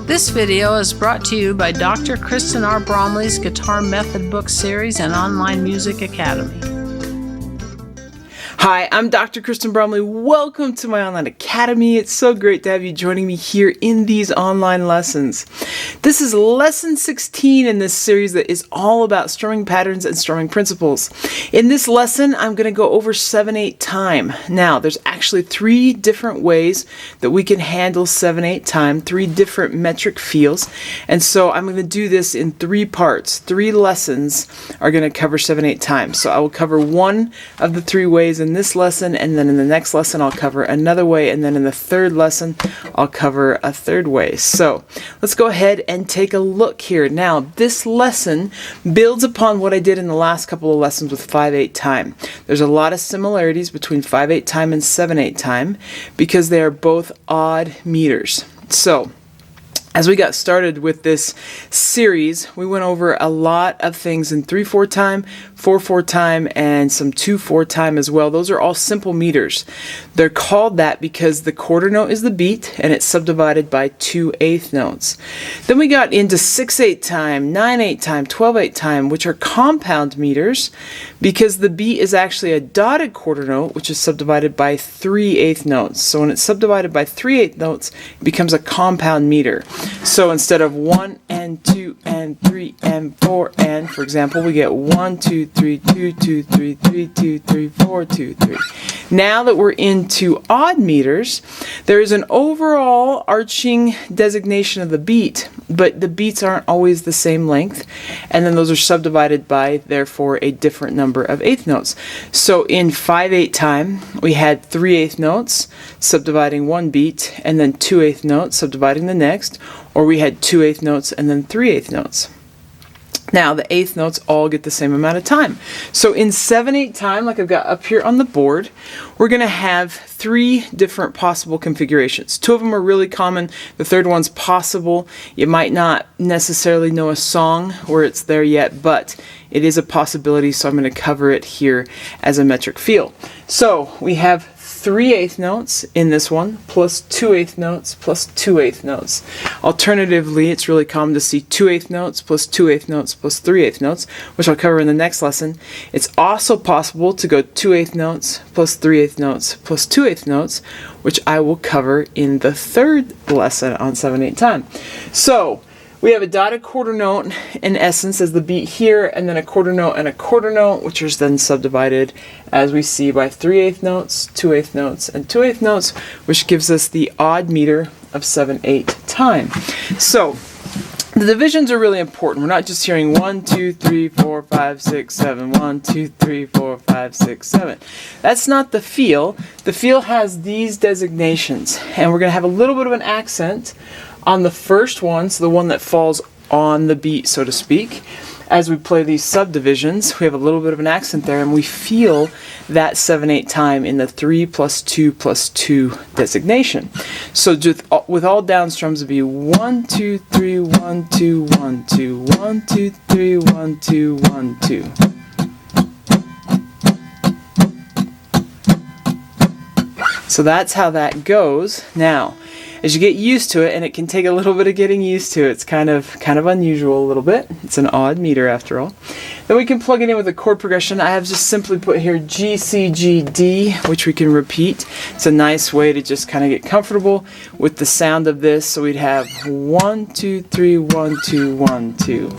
This video is brought to you by Dr. Kristen R. Bromley's Guitar Method Book Series and Online Music Academy. Hi, I'm Dr. Kristen Bromley. Welcome to my online academy. It's so great to have you joining me here in these online lessons. This is lesson 16 in this series that is all about strumming patterns and strumming principles. In this lesson, I'm going to go over 7/8 time. Now, there's actually 3 different ways that we can handle 7/8 time, 3 different metric feels. And so I'm going to do this in 3 parts. 3 lessons are going to cover 7/8 time. So I will cover one of the 3 ways in this lesson, and then in the next lesson I'll cover another way, and then in the third lesson I'll cover a third way. So let's go ahead and take a look here. Now, this lesson builds upon what I did in the last couple of lessons with 5/8 time. There's a lot of similarities between 5/8 time and 7/8 time because they are both odd meters. So as we got started with this series, we went over a lot of things in 3/4 time, 4/4 time, and some 2/4 time as well. Those are all simple meters. They're called that because the quarter note is the beat and it's subdivided by 2/8 notes. Then we got into 6/8 time, 9/8 time, 12/8 time, which are compound meters because the beat is actually a dotted quarter note, which is subdivided by 3/8 notes. So when it's subdivided by 3/8 notes, it becomes a compound meter. So instead of 1 and 2 and 3 and 4 and, for example, we get 1, 2, 3, 2, 2, 3, 3, 2, 3, 4, 2, 3. Now that we're into odd meters, there is an overall arching designation of the beat, but the beats aren't always the same length, and then those are subdivided by, therefore, a different number of eighth notes. So in 5/8 time, we had 3/8 notes subdividing one beat, and then 2/8 notes subdividing the next, or we had 2/8 notes and then 3/8 notes. Now, the eighth notes all get the same amount of time. So in 7/8 time, like I've got up here on the board, we're going to have 3 different possible configurations. 2 of them are really common. The third one's possible. You might not necessarily know a song where it's there yet, but it is a possibility, so I'm going to cover it here as a metric feel. So we have 3/8 notes in this one, plus 2/8 notes, plus 2/8 notes. Alternatively, it's really common to see 2/8 notes, plus 2/8 notes, plus 3/8 notes, which I'll cover in the next lesson. It's also possible to go 2/8 notes, plus 3/8 notes, plus 2/8 notes, which I will cover in the third lesson on 7/8 time. So we have a dotted quarter note, in essence, as the beat here, and then a quarter note and a quarter note, which is then subdivided, as we see, by 3/8 notes, 2/8 notes, and 2/8 notes, which gives us the odd meter of 7/8 time. So the divisions are really important. We're not just hearing 1, 2, 3, 4, 5, 6, 7, 1, 2, 3, 4, 5, 6, 7. That's not the feel. The feel has these designations, and we're going to have a little bit of an accent on the first one, so the one that falls on the beat, so to speak. As we play these subdivisions, we have a little bit of an accent there, and we feel that 7/8 time in the 3 plus 2 plus 2 designation. So just with all down strums, it'd be 1, 2, 3, 1, 2, 1, 2, 1, 2, 3, 1, 2, 1, 2. So that's how that goes. Now, as you get used to it, and it can take a little bit of getting used to, it's kind of unusual a little bit. It's an odd meter after all. Then we can plug it in with a chord progression. I have just simply put here G, C, G, D, which we can repeat. It's a nice way to just kind of get comfortable with the sound of this. So we'd have 1, 2, 3, 1, 2, 1, 2.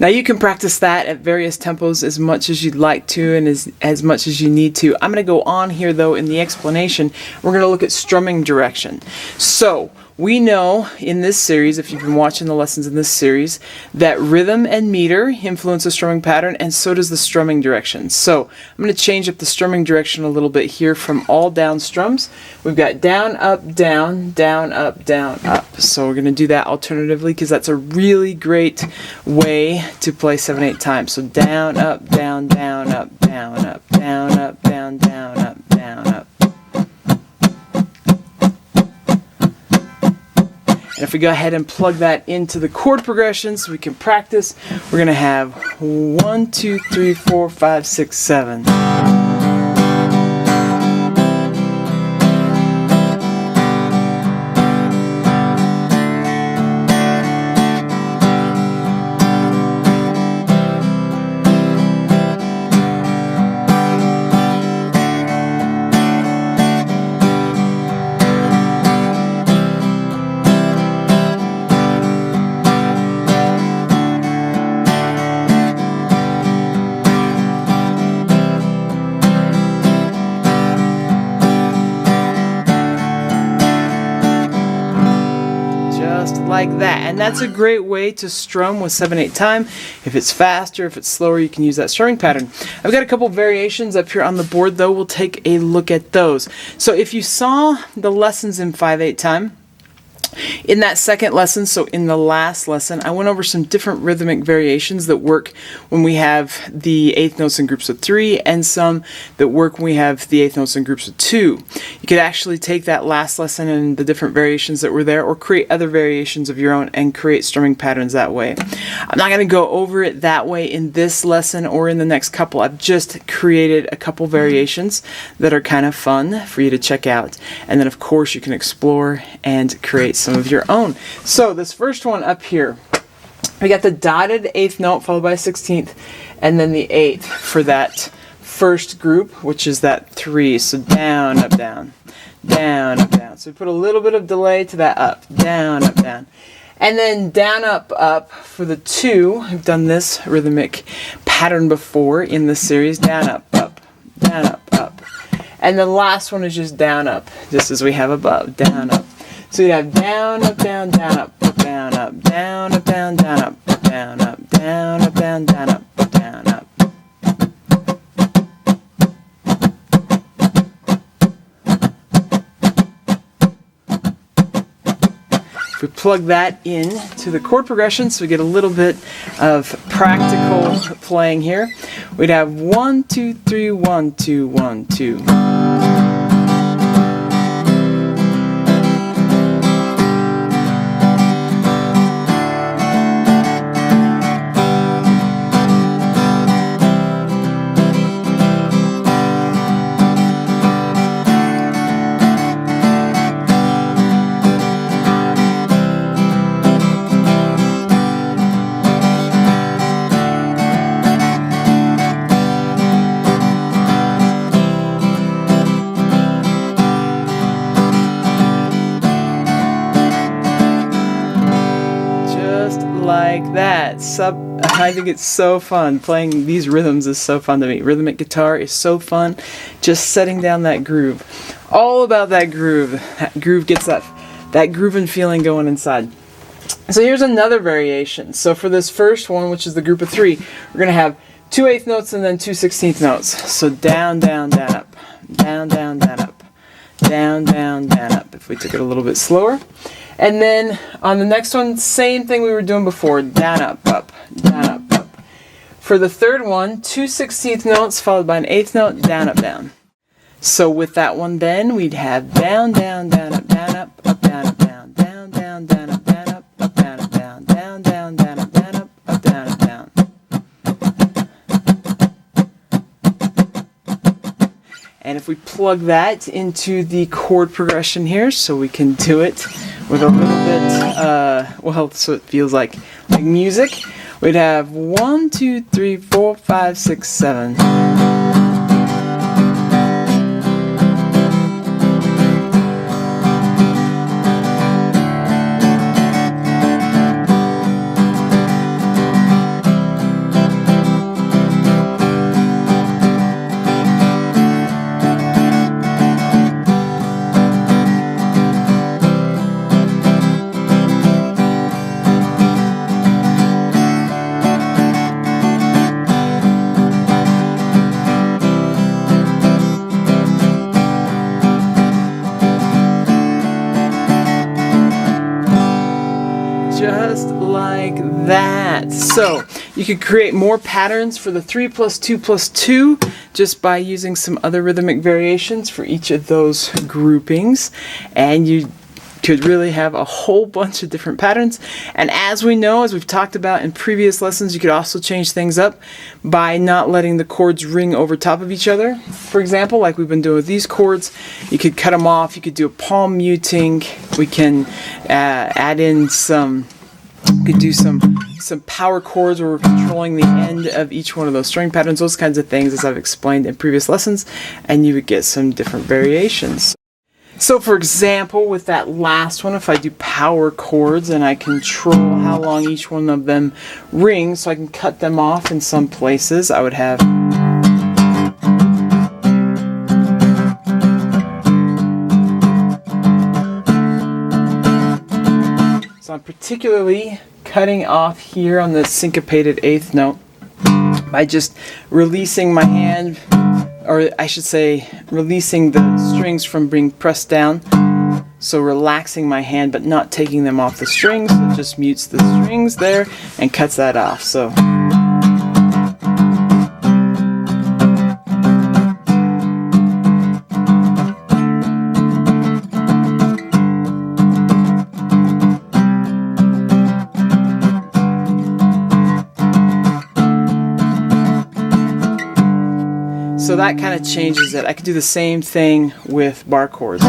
Now you can practice that at various tempos as much as you'd like to and as much as you need to. I'm going to go on here though in the explanation. We're going to look at strumming direction. So we know in this series, if you've been watching the lessons in this series, that rhythm and meter influence the strumming pattern, and so does the strumming direction. So I'm going to change up the strumming direction a little bit here from all down strums. We've got down, up, down, down, up, down, up. So we're going to do that alternatively because that's a really great way to play 7/8 time. So down, up, down, down, up, down, up, down, up, down, down, up. if we go ahead and plug that into the chord progression so we can practice, we're going to have 1, 2, 3, 4, 5, 6, 7. Like that. And that's a great way to strum with 7/8 time. If it's faster, if it's slower, you can use that strumming pattern. I've got a couple variations up here on the board though. We'll take a look at those. So if you saw the lessons in 5/8 time, in that second lesson, so in the last lesson, I went over some different rhythmic variations that work when we have the eighth notes in groups of 3 and some that work when we have the eighth notes in groups of 2. You could actually take that last lesson and the different variations that were there or create other variations of your own and create strumming patterns that way. I'm not going to go over it that way in this lesson or in the next couple. I've just created a couple variations that are kind of fun for you to check out. And then of course you can explore and create some of your own. So this first one up here, we got the dotted eighth note followed by a 16th and then the 8th for that first group, which is that 3. So down, up, down, down, up, down. So we put a little bit of delay to that up, down, up, down. And then down, up, up for the 2. I've done this rhythmic pattern before in this series. Down, up, up, down, up, up. And the last one is just down, up, just as we have above, down, up. So you have down, up, down, down, up, down, up, down, up, down, down, up, down, up, down, up, down, down, up, down, up. If we plug that in to the chord progression, so we get a little bit of practical playing here, we'd have 1, 2, 3, 1, 2, 1, 2. Like that. I think it's so fun. Playing these rhythms is so fun to me. Rhythmic guitar is so fun. Just setting down that groove. All about that groove. That groove gets that grooving feeling going inside. So here's another variation. So for this first one, which is the group of 3, we're going to have 2 eighth notes and then 2 16th notes. So down, down, down, up. Down, down, down, up. Down, down, down, up. If we took it a little bit slower. And then on the next one, same thing we were doing before. Down, up, up. Down, up, up. For the third one, 2 16th notes followed by an 8th note. Down, up, down. So with that one then, we'd have down, down, down, up, down, up, down, up, down, down, down, down, up, down, up, down, up, down, down, down, down, up, down, up, down, up, down. And if we plug that into the chord progression here, so we can do it with a little bit, well, so it feels like music, we'd have 1, 2, 3, 4, 5, 6, 7. Just like that. So you could create more patterns for the 3 plus 2 plus 2 just by using some other rhythmic variations for each of those groupings. And you could really have a whole bunch of different patterns. And as we know, as we've talked about in previous lessons, you could also change things up by not letting the chords ring over top of each other. For example, like we've been doing with these chords, you could cut them off. You could do a palm muting. We can add in some, we could do some power chords where we're controlling the end of each one of those string patterns, those kinds of things, as I've explained in previous lessons, and you would get some different variations. So for example, with that last one, if I do power chords and I control how long each one of them rings so I can cut them off in some places, I would have so I'm particularly cutting off here on the syncopated 8th note by just releasing my hand, or I should say releasing the strings from being pressed down. So relaxing my hand but not taking them off the strings. So it just mutes the strings there and cuts that off. So So that kind of changes it. I could do the same thing with bar chords.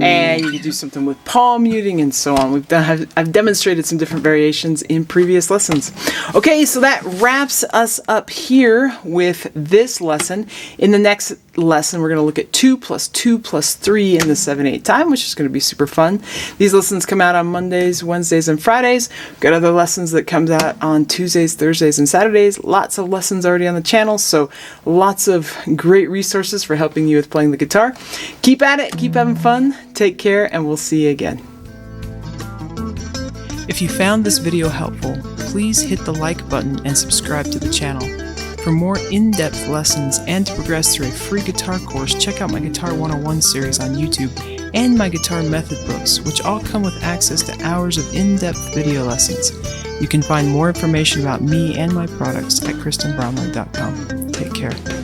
And you can do something with palm muting and so on. I've demonstrated some different variations in previous lessons. Okay, so that wraps us up here with this lesson. In the next lesson, we're going to look at 2 plus 2 plus 3 in the 7/8 time, which is going to be super fun. These lessons come out on Mondays, Wednesdays, and Fridays. We've got other lessons that comes out on Tuesdays, Thursdays, and Saturdays. Lots of lessons already on the channel, so lots of great resources for helping you with playing the guitar. Keep at it, keep having fun, take care, and we'll see you again. If you found this video helpful, please hit the like button and subscribe to the channel. For more in-depth lessons and to progress through a free guitar course, check out my Guitar 101 series on YouTube and my guitar method books, which all come with access to hours of in-depth video lessons. You can find more information about me and my products at KristenBromley.com. Take care.